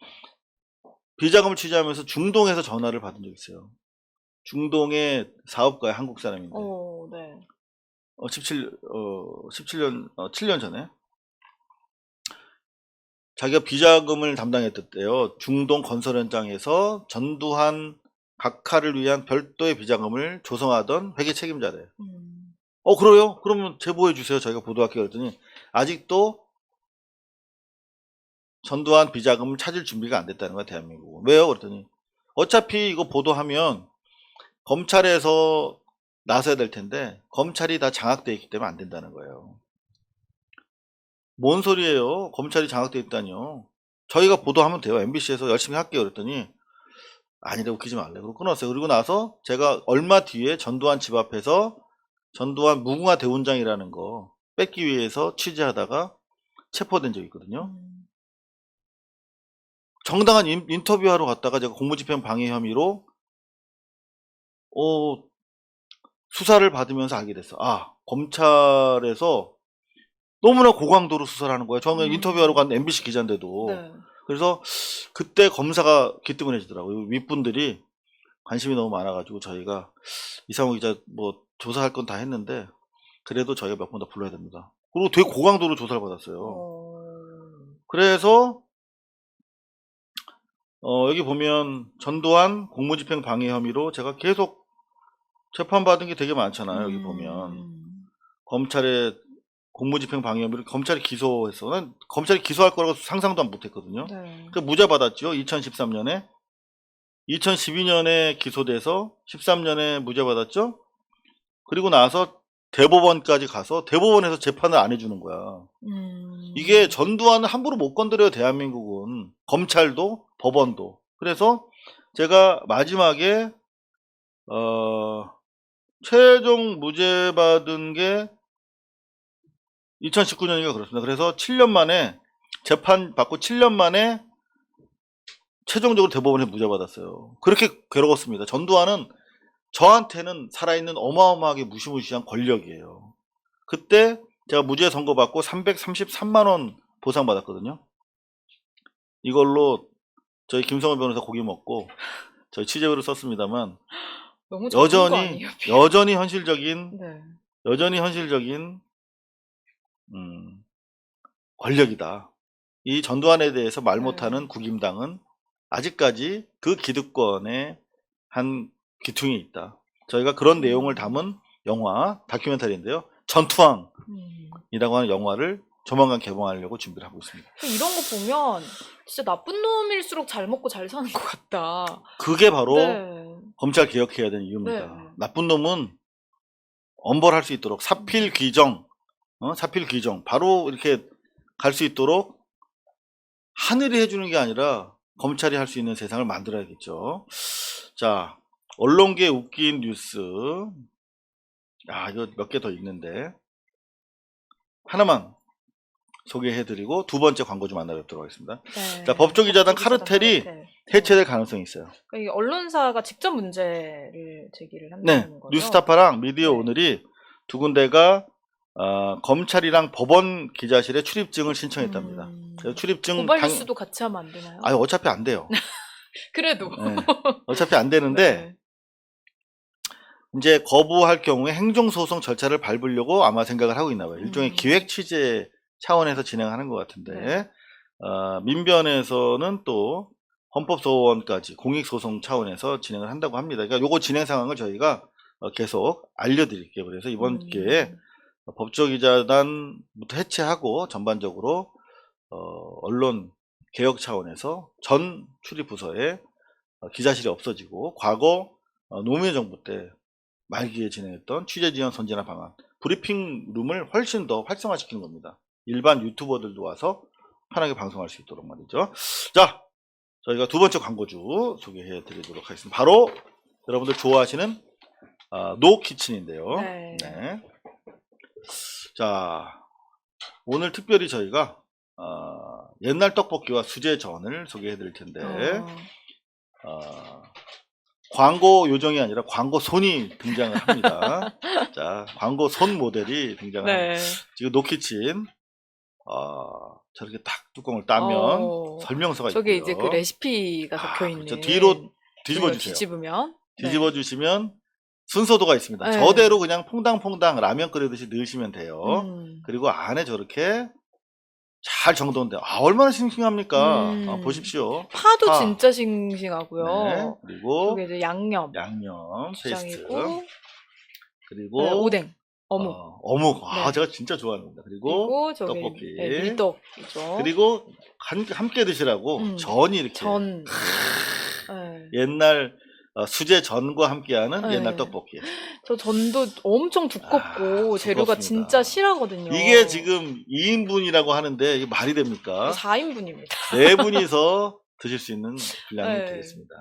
비자금을 취재하면서 중동에서 전화를 받은 적이 있어요. 중동의 사업가의 한국 사람인데, 네. 7년 전에 자기가 비자금을 담당했댔대요. 중동 건설 현장에서 전두환 각하를 위한 별도의 비자금을 조성하던 회계 책임자래요. 그래요? 그러면 제보해 주세요. 저희가 보도할게요. 그랬더니 아직도 전두환 비자금을 찾을 준비가 안 됐다는 거야, 대한민국은. 왜요? 그랬더니 어차피 이거 보도하면 검찰에서 나서야 될 텐데 검찰이 다 장악되어 있기 때문에 안 된다는 거예요. 뭔 소리예요? 검찰이 장악되어 있다니요. 저희가 보도하면 돼요. MBC에서 열심히 할게요. 그랬더니 아니래, 웃기지 말래. 그러고 끊었어요. 그리고 나서 제가 얼마 뒤에 전두환 집 앞에서 전두환 무궁화 대훈장이라는 거 뺏기 위해서 취재하다가 체포된 적이 있거든요. 정당한 인터뷰하러 갔다가 제가 공무집행 방해 혐의로 수사를 받으면서 알게 됐어. 검찰에서 너무나 고강도로 수사를 하는 거야. 저는 인터뷰하러 간 MBC 기자인데도. 네. 그래서 그때 검사가 기뜨문해지더라고요. 윗분들이 관심이 너무 많아가지고 저희가 이상호 기자 뭐 조사할 건 다 했는데 그래도 저희가 몇 번 더 불러야 됩니다. 그리고 되게 고강도로 조사를 받았어요. 그래서 여기 보면 전두환 공무집행 방해 혐의로 제가 계속 재판받은 게 되게 많잖아요. 여기 보면 검찰의 공무집행 방해 혐의로 검찰이 기소했어. 난 검찰이 기소할 거라고 상상도 못했거든요. 네. 그 무죄 받았죠. 2013년에. 2012년에 기소돼서 13년에 무죄 받았죠. 그리고 나서 대법원까지 가서 대법원에서 재판을 안 해주는 거야. 이게 전두환은 함부로 못 건드려요. 대한민국은. 검찰도 법원도. 그래서 제가 마지막에 최종 무죄 받은 게 2019년인가 그렇습니다. 그래서 7년 만에 재판 받고 7년 만에 최종적으로 대법원에 무죄 받았어요. 그렇게 괴로웠습니다. 전두환은 저한테는 살아있는 어마어마하게 무시무시한 권력이에요. 그때 제가 무죄 선고받고 333만 원 보상받았거든요. 이걸로 저희 김성호 변호사 고기 먹고 저희 취재비로 썼습니다만 너무 적은 거 아니에요? 여전히 현실적인 네. 권력이다. 이 전두환에 대해서 말 네. 못하는 국임당은 아직까지 그 기득권에 한 귀퉁이 있다. 저희가 그런 내용을 담은 영화 다큐멘터리인데요. 전투왕이라고 하는 영화를 조만간 개봉하려고 준비를 하고 있습니다. 이런 거 보면 진짜 나쁜 놈일수록 잘 먹고 잘 사는 것 같다. 그게 바로 네. 검찰 개혁해야 되는 이유입니다. 네. 나쁜 놈은 엄벌할 수 있도록 사필 규정, 사필 규정 바로 이렇게 갈 수 있도록 하늘이 해주는 게 아니라 검찰이 할 수 있는 세상을 만들어야겠죠. 자, 언론계 웃긴 뉴스. 이거 몇 개 더 있는데 하나만 소개해드리고 두 번째 광고 좀 만나뵙도록 하겠습니다. 네. 자, 법조기자단 카르텔이 카르텔. 해체될 가능성이 있어요. 그러니까 이게 언론사가 직접 문제를 제기를 네, 한다는 거죠. 뉴스타파랑 미디어 네. 오늘이 두 군데가 검찰이랑 법원 기자실에 출입증을 신청했답니다. 그래서 출입증 고발 뉴스도 같이 하면 안 되나요? 어차피 안 돼요. 그래도. 네, 어차피 안 되는데 네. 이제 거부할 경우에 행정소송 절차를 밟으려고 아마 생각을 하고 있나 봐요. 일종의 음. 기획 취재 차원에서 진행하는 것 같은데 네. 민변에서는 또 헌법소원까지 공익소송 차원에서 진행을 한다고 합니다. 그러니까 요거 진행 상황을 저희가 계속 알려드릴게요. 그래서 이번 기회에 법조기자단부터 해체하고 전반적으로 언론 개혁 차원에서 전 출입부서에 기자실이 없어지고 과거 노무현 정부 때 말기에 진행했던 취재지원 선진화 방안 브리핑 룸을 훨씬 더 활성화시키는 겁니다. 일반 유튜버들도 와서 편하게 방송할 수 있도록 말이죠. 자, 저희가 두 번째 광고주 소개해 드리도록 하겠습니다. 바로 여러분들 좋아하시는 노키친인데요. 네. 네. 자, 오늘 특별히 저희가 옛날 떡볶이와 수제전을 소개해 드릴 텐데 광고 요정이 아니라 광고 손이 등장을 합니다. 자, 광고 손 모델이 등장을 합니다. 네. 지금 노키친 저렇게 딱 뚜껑을 따면 설명서가 저게 있고요. 이제 그 레시피가 적혀 있는. 그렇죠. 뒤로 뒤집어 주세요. 뒤집으면. 뒤집어 주시면 순서도가 있습니다. 네. 저대로 그냥 퐁당퐁당 라면 끓이듯이 넣으시면 돼요. 음. 그리고 안에 저렇게 잘 정돈돼. 얼마나 싱싱합니까? 보십시오. 파도 파. 진짜 싱싱하고요. 네. 그리고 저게 이제 양념 페이스트. 고추장이고, 그리고 네, 오뎅, 어묵. 어묵. 네. 제가 진짜 좋아합니다. 그리고 저게 떡볶이. 네, 밀떡이죠. 그리고 함께 드시라고 전이 이렇게 전. 네. 옛날 수제전과 함께하는 네. 옛날 떡볶이. 저 전도 엄청 두껍고 재료가 두껍습니다. 진짜 실하거든요. 이게 지금 2인분이라고 하는데 이게 말이 됩니까? 4인분입니다. 4분이서 드실 수 있는 분량이 네. 되겠습니다.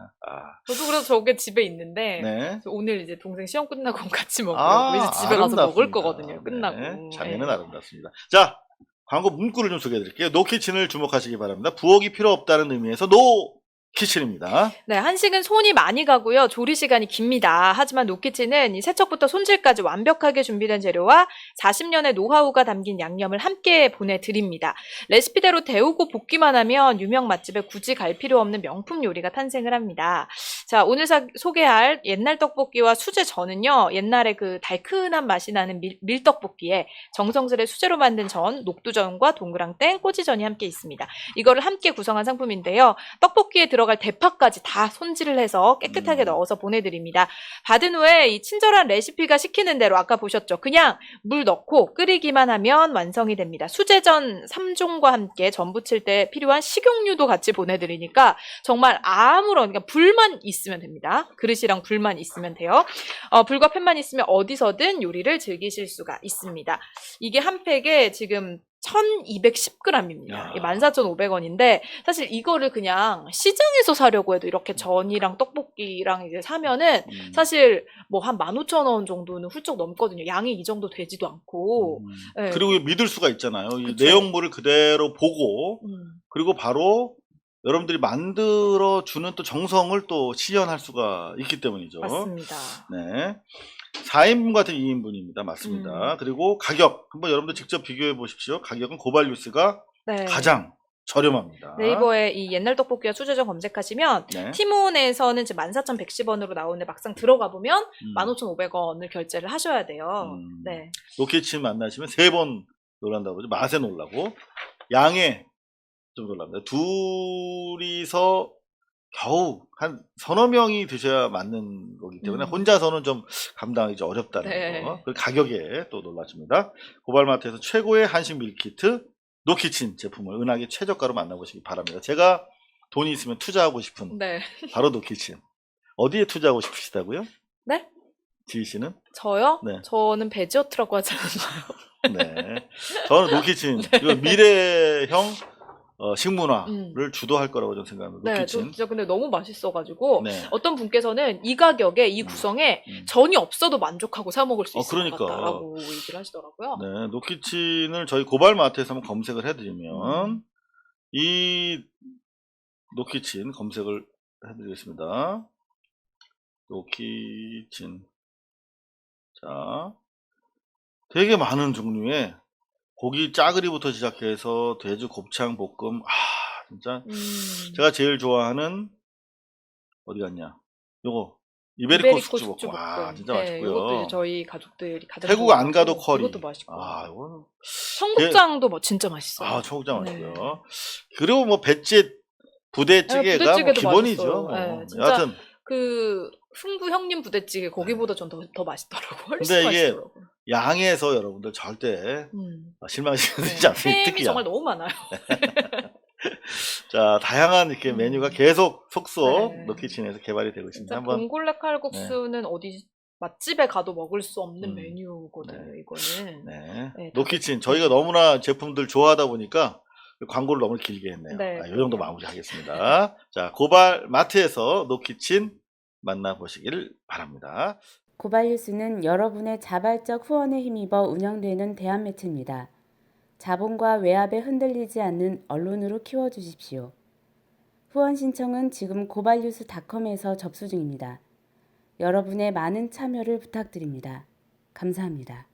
저도 그래서 저게 집에 있는데 네. 그래서 오늘 이제 동생 시험 끝나고 같이 먹으려고 이제 집에 가서 먹을 거거든요. 끝나고. 네. 장애는 네. 아름답습니다. 자, 광고 문구를 좀 소개해 드릴게요. 노키친을 주목하시기 바랍니다. 부엌이 필요 없다는 의미에서 노키친입니다. 네, 한식은 손이 많이 가고요. 조리 시간이 깁니다. 하지만 노키친은 이 세척부터 손질까지 완벽하게 준비된 재료와 40년의 노하우가 담긴 양념을 함께 보내드립니다. 레시피대로 데우고 볶기만 하면 유명 맛집에 굳이 갈 필요 없는 명품 요리가 탄생을 합니다. 자, 오늘 소개할 옛날 떡볶이와 수제전은요. 옛날에 그 달큰한 맛이 나는 밀떡볶이에 정성스레 수제로 만든 전, 녹두전과 동그랑땡, 꼬지전이 함께 있습니다. 이거를 함께 구성한 상품인데요. 떡볶이에 들어갈 대파까지 다 손질을 해서 깨끗하게 넣어서 보내드립니다. 받은 후에 이 친절한 레시피가 시키는 대로 아까 보셨죠? 그냥 물 넣고 끓이기만 하면 완성이 됩니다. 수제전 3종과 함께 전 부칠 때 필요한 식용유도 같이 보내드리니까 정말 아무런 그러니까 불만 있으면 됩니다. 그릇이랑 불만 있으면 돼요. 불과 팬만 있으면 어디서든 요리를 즐기실 수가 있습니다. 이게 한 팩에 지금 1210g입니다. 14,500원인데 사실 이거를 그냥 시장에서 사려고 해도 이렇게 전이랑 떡볶이랑 이제 사면은 사실 뭐 한 15,000원 정도는 훌쩍 넘거든요. 양이 이 정도 되지도 않고. 네. 그리고 믿을 수가 있잖아요. 이 그쵸. 내용물을 그대로 보고 그리고 바로 여러분들이 만들어주는 또 정성을 또 실현할 수가 있기 때문이죠. 맞습니다. 네. 4인분 같은 2인분입니다. 맞습니다. 그리고 가격 한번 여러분들 직접 비교해 보십시오. 가격은 고발뉴스가 네. 가장 저렴합니다. 네이버에 이 옛날 떡볶이와 수제전 검색하시면 네. 티몬에서는 지금 14,110원으로 나오는데 막상 들어가 보면 15,500원을 결제를 하셔야 돼요. 네. 노키친 만나시면 3번 놀란다고 그러죠. 맛에 놀라고 양에 좀 놀랍니다. 둘이서 겨우 한 서너 명이 드셔야 맞는 거기 때문에 혼자서는 좀 감당하기 좀 어렵다는 네. 거. 그리고 가격에 또 놀라십니다. 고발마트에서 최고의 한식 밀키트 노키친 제품을 은하계 최저가로 만나보시기 바랍니다. 제가 돈이 있으면 투자하고 싶은 네. 바로 노키친. 어디에 투자하고 싶으시다고요? 네? 지희 씨는? 저요? 네. 저는 베지어트라고 하지 않았나요? 네. 저는 노키친. 이거 미래형 식문화를 주도할 거라고 저는 생각합니다. 네, 저 노키친. 진짜 근데 너무 맛있어가지고 네. 어떤 분께서는 이 가격에 이 구성에 전이 없어도 만족하고 사 먹을 수 있을 그러니까. 것 같다라고 얘기를 하시더라고요. 네, 노키친을 저희 고발마트에서 한번 검색을 해드리면 이 노키친 검색을 해드리겠습니다. 노키친. 자, 되게 많은 종류의 고기 짜그리부터 시작해서 돼지 곱창 볶음. 진짜 제가 제일 좋아하는 어디 갔냐? 요거 이베리코 숙주볶음. 진짜 네, 이것도 맛있고요. 이제 저희 가족들이 가장 태국 안 가도 좋아하고, 커리. 이것도 맛있고. 이거는 청국장도 뭐 진짜 맛있어요. 청국장 네. 맛있고요. 그리고 뭐 배째 부대찌개가 뭐 부대찌개도 기본이죠. 맛있어요. 네, 진짜 여하튼 그 흥부 형님 부대찌개 거기보다 전 더 맛있더라고. 훨씬 근데 이게 맛있더라고. 양에서 여러분들 절대 실망시키지 네. 않습니다. 햄이 특히 정말 너무 많아요. 자, 다양한 이렇게 메뉴가 계속 속속 네. 노키친에서 개발이 되고 있습니다. 진짜 한번 봉골레 칼국수는 어디 맛집에 가도 먹을 수 없는 음. 메뉴거든요. 이거는. 네. 네, 노키친 저희가 너무나 제품들 좋아하다 보니까 광고를 너무 길게 했네요. 네. 이 정도 마무리하겠습니다. 자, 고발 마트에서 노키친 만나보시길 바랍니다. 고발뉴스는 여러분의 자발적 후원에 힘입어 운영되는 대한매체입니다. 자본과 외압에 흔들리지 않는 언론으로 키워주십시오. 후원 신청은 지금 고발뉴스닷컴에서 접수 중입니다. 여러분의 많은 참여를 부탁드립니다. 감사합니다.